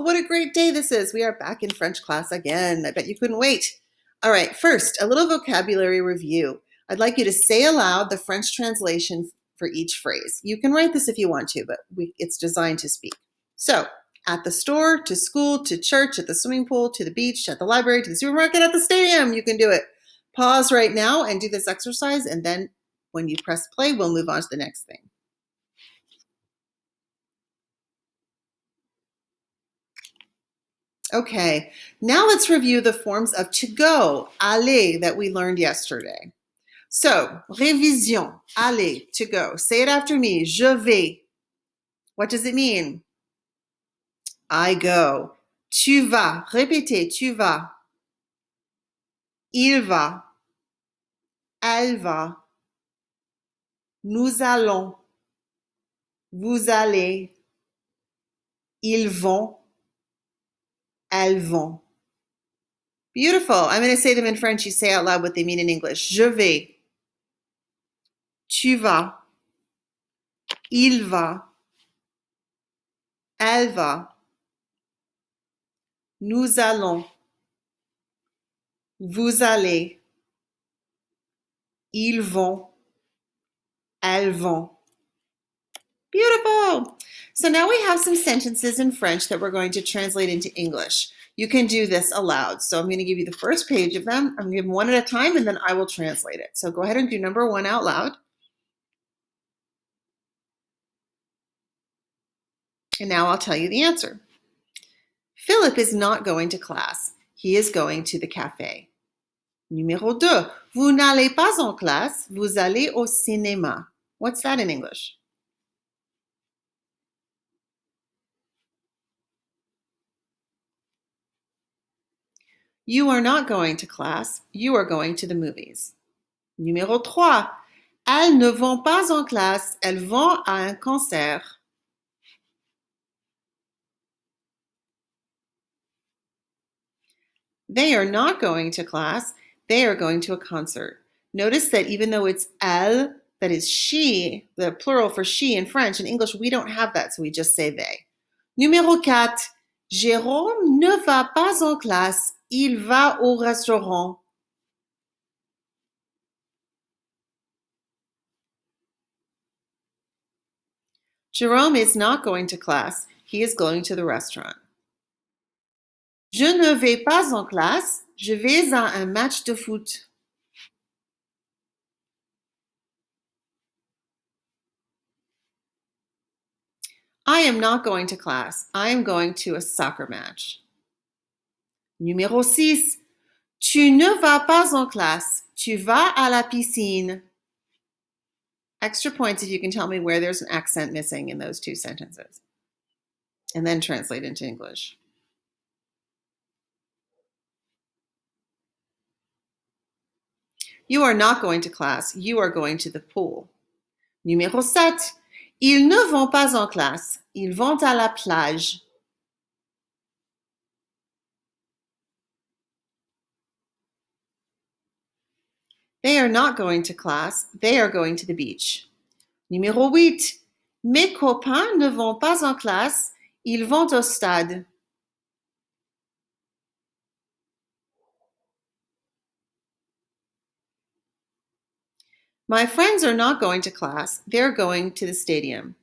what a great day this is. We are back in French class again. I bet you couldn't wait. All right, first, a little vocabulary review. I'd like you to say aloud the French translation for each phrase. You can write this if you want to, but it's designed to speak. So, at the store, to school, to church, at the swimming pool, to the beach, at the library, to the supermarket, at the stadium, you can do it. Pause right now and do this exercise, and then when you press play, we'll move on to the next thing. Okay, now let's review the forms of to go, aller, that we learned yesterday. So, révision, aller, to go. Say it after me, je vais. What does it mean? I go. Tu vas, répétez, tu vas. Il va. Elle va. Nous allons. Vous allez. Ils vont. Elles vont. Beautiful. I'm going to say them in French. You say out loud what they mean in English. Je vais. Tu vas. Il va. Elle va. Nous allons. Vous allez. Ils vont. Elles vont. Beautiful. So now we have some sentences in French that we're going to translate into English. You can do this aloud. So I'm going to give you the first page of them. I'm going to give them one at a time, and then I will translate it. So go ahead and do number 1 out loud. And now I'll tell you the answer. Philip is not going to class. He is going to the cafe. Numéro 2. Vous n'allez pas en classe. Vous allez au cinéma. What's that in English? You are not going to class. You are going to the movies. Numéro 3. Elles ne vont pas en classe. Elles vont à un concert. They are not going to class. They are going to a concert. Notice that even though it's elle, that is she, the plural for she in French, in English we don't have that, so we just say they. Numéro 4. Jérôme ne va pas en classe. Il va au restaurant. Jerome is not going to class. He is going to the restaurant. Je ne vais pas en classe. Je vais à un match de foot. I am not going to class. I am going to a soccer match. Numéro 6. Tu ne vas pas en classe. Tu vas à la piscine. Extra points if you can tell me where there's an accent missing in those 2 sentences. And then translate into English. You are not going to class. You are going to the pool. Numéro 7. Ils ne vont pas en classe. Ils vont à la plage. They are not going to class. They are going to the beach. Numéro 8. Mes copains ne vont pas en classe. Ils vont au stade. My friends are not going to class. They're going to the stadium.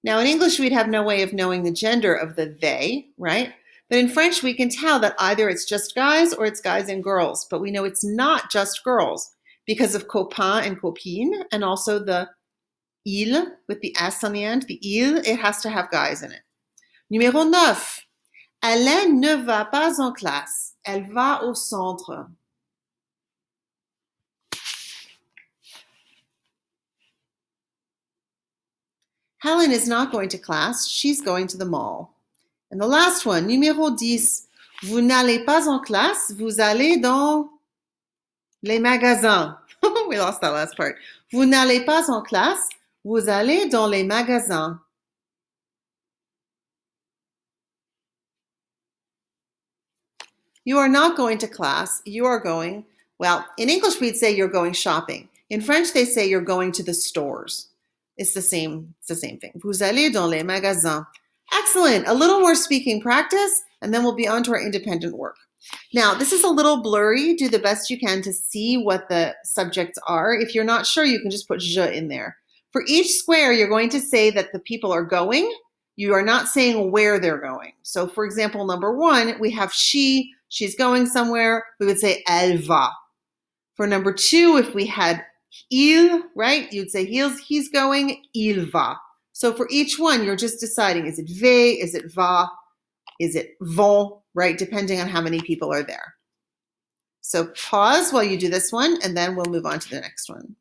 Now, in English, we'd have no way of knowing the gender of the they, right? But in French, we can tell that either it's just guys or it's guys and girls. But we know it's not just girls because of copain and copine, and also the il with the s on the end. The il, it has to have guys in it. Numéro 9. Hélène ne va pas en classe. Elle va au centre. Helen is not going to class. She's going to the mall. And the last one, numéro 10. Vous n'allez pas en classe. Vous allez dans les magasins. We lost that last part. Vous n'allez pas en classe. Vous allez dans les magasins. You are not going to class. You are going, well, in English we'd say you're going shopping. In French they say you're going to the stores. It's the same thing. Vous allez dans les magasins. Excellent. A little more speaking practice, and then we'll be on to our independent work. Now, this is a little blurry. Do the best you can to see what the subjects are. If you're not sure, you can just put je in there. For each square, you're going to say that the people are going. You are not saying where they're going. So, for example, number 1, we have she. She's going somewhere. We would say elle va. For number 2, if we had il, right, you'd say he's going, il va. So for each one, you're just deciding, is it ve, is it va, is it vont, right, depending on how many people are there. So pause while you do this one, and then we'll move on to the next one.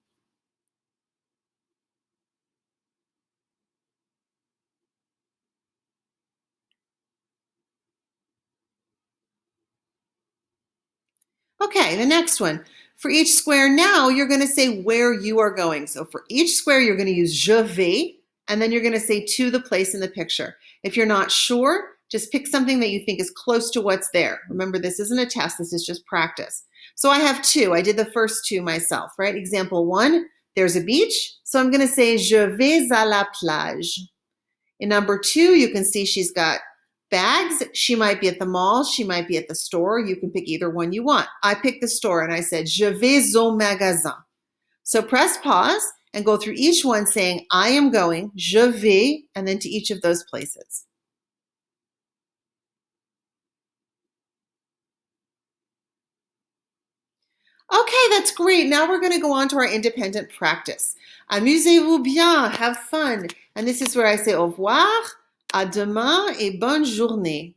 Okay, the next one. For each square now, you're going to say where you are going. So for each square, you're going to use je vais, and then you're going to say to the place in the picture. If you're not sure, just pick something that you think is close to what's there. Remember, this isn't a test. This is just practice. So I have 2. I did the first 2 myself, right? Example 1, there's a beach. So I'm going to say je vais à la plage. In number 2, you can see she's got bags. She might be at the mall. She might be at the store. You can pick either one you want. I picked the store and I said, je vais au magasin. So press pause and go through each one saying, I am going, je vais, and then to each of those places. Okay, that's great. Now we're going to go on to our independent practice. Amusez-vous bien, have fun. And this is where I say au revoir, à demain et bonne journée.